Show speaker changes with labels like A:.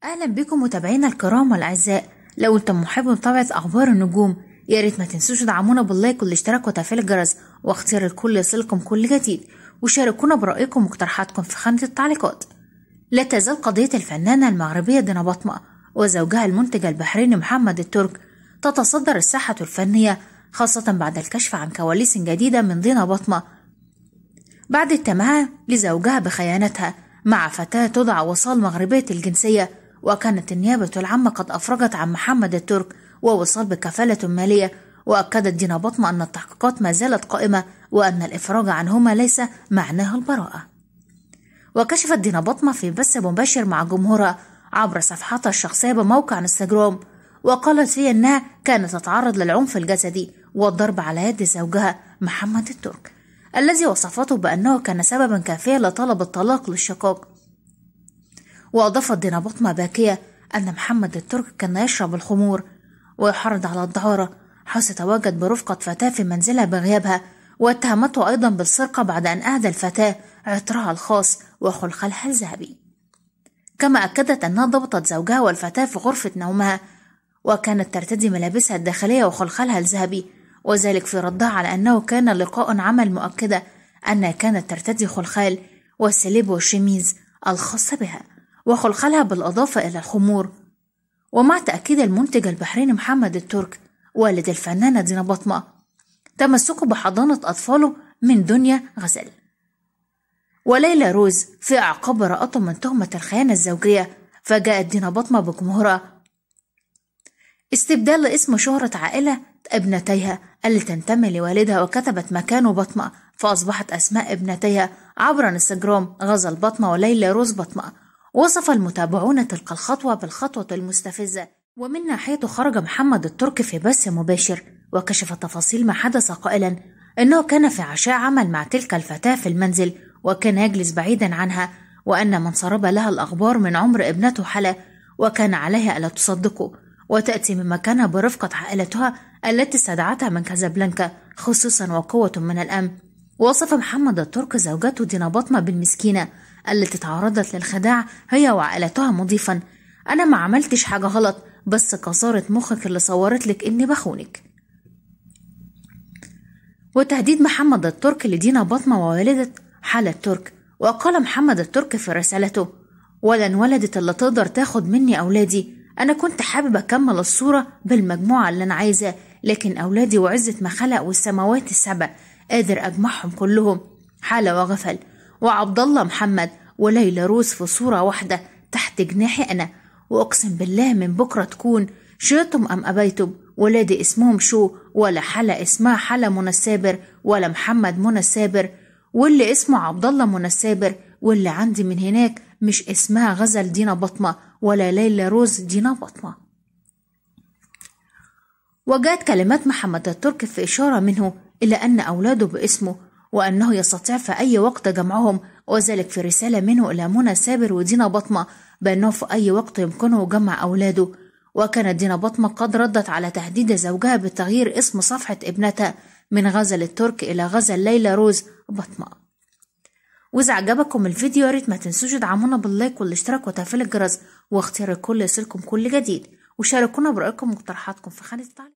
A: اهلا بكم متابعينا الكرام والاعزاء. لو انتم محبين متابعه اخبار النجوم يا ريت ما تنسوش تدعمونا باللايك والاشتراك وتفعيل الجرس واختيار الكل يصلكم كل جديد، وشاركونا برايكم واقتراحاتكم في خانه التعليقات. لا تزال قضيه الفنانه المغربيه دينا بطمة وزوجها المنتج البحريني محمد الترك تتصدر الساحه الفنيه، خاصه بعد الكشف عن كواليس جديده من دينا بطمة بعد اتهامها لزوجها بخيانتها مع فتاة تدعى وصال مغربية الجنسية. وكانت النيابة العامة قد أفرجت عن محمد الترك ووصال بكفالة مالية، وأكدت دينا بطمة أن التحقيقات ما زالت قائمة وأن الإفراج عنهما ليس معناه البراءة. وكشفت دينا بطمة في بث مباشر مع جمهورها عبر صفحتها الشخصية بموقع انستجرام، وقالت فيه أنها كانت تتعرض للعنف الجسدي والضرب على يد زوجها محمد الترك الذي وصفته بأنه كان سببا كافيا لطلب الطلاق للشقاق. وأضافت دينا بطمة باكية أن محمد الترك كان يشرب الخمور ويحرض على الدعارة، حيث تواجد برفقة فتاة في منزلها بغيابها، واتهمته أيضا بالسرقة بعد أن أهدى الفتاة عطرها الخاص وخلخلها الذهبي. كما أكدت أنها ضبطت زوجها والفتاة في غرفة نومها وكانت ترتدي ملابسها الداخلية وخلخلها الذهبي، وذلك في ردها على أنه كان لقاء عمل، مؤكدة أنها كانت ترتدي خلخال والسليب والشميز الخاصة بها وخلخلها بالإضافة إلى الخمور. ومع تأكيد المنتج البحريني محمد الترك والد الفنانة دينا بطمة تمسكه بحضانة أطفاله من دنيا غزل وليلى روز في أعقاب براءته من تهمة الخيانة الزوجية، فجاءت دينا بطمة بجمهورها استبدال اسم شهرة عائلة ابنتيها اللي تنتمي لوالدها، وكتبت مكانه بطمة، فأصبحت أسماء ابنتيها عبر انستجرام غزل بطمة وليلى روز بطمة. وصف المتابعون تلك الخطوة بالخطوة المستفزة. ومن ناحيته خرج محمد الترك في بث مباشر وكشف تفاصيل ما حدث، قائلا إنه كان في عشاء عمل مع تلك الفتاة في المنزل وكان يجلس بعيدا عنها، وأن من سرب لها الأخبار من عمر ابنته حلا وكان عليها ألا تصدقه وتأتي من مكانها برفقة عائلتها التي استدعتها من كازابلانكا خصوصا وقوة من الأمن. وصف محمد الترك زوجته دينا بطمة بالمسكينة التي تعرضت للخداع هي وعائلتها، مضيفا أنا ما عملتش حاجة غلط، بس كسارة مخك اللي صورت لك إني بخونك. وتهديد محمد الترك لدينا بطمة ووالدة حلا الترك. وقال محمد الترك في رسالته ولن ولدت اللي تقدر تاخد مني أولادي، أنا كنت حابب أكمل الصورة بالمجموعة اللي أنا عايزة، لكن أولادي وعزة ما خلق والسماوات السبع قادر أجمعهم كلهم، حالة وغفل وعبد الله محمد وليلى روز في صورة واحدة تحت جناحي أنا، وأقسم بالله من بكرة تكون شئتم أم أبيتم ولادي اسمهم شو، ولا حلا اسمها حلا منى السابر ولا محمد منى السابر، واللي اسمه عبد الله منى السابر، واللي عندي من هناك مش اسمها غزل دينا بطمة ولا ليلى روز دينا بطمة. وجاءت كلمات محمد الترك في إشارة منه إلى أن أولاده باسمه وأنه يستطيع في أي وقت جمعهم، وذلك في رسالة منه إلى منى السابر ودينا بطمة بأنه في أي وقت يمكنه جمع أولاده. وكانت دينا بطمة قد ردت على تهديد زوجها بتغيير اسم صفحة ابنتها من غزل الترك إلى غزل ليلى روز بطمة. وإذا عجبكم الفيديو يا ريت ما تنسوش تدعمونا باللايك والاشتراك وتفعيل الجرس واختيار الكل يصلكم كل جديد، وشاركونا برأيكم واقتراحاتكم في خانة التعليقات.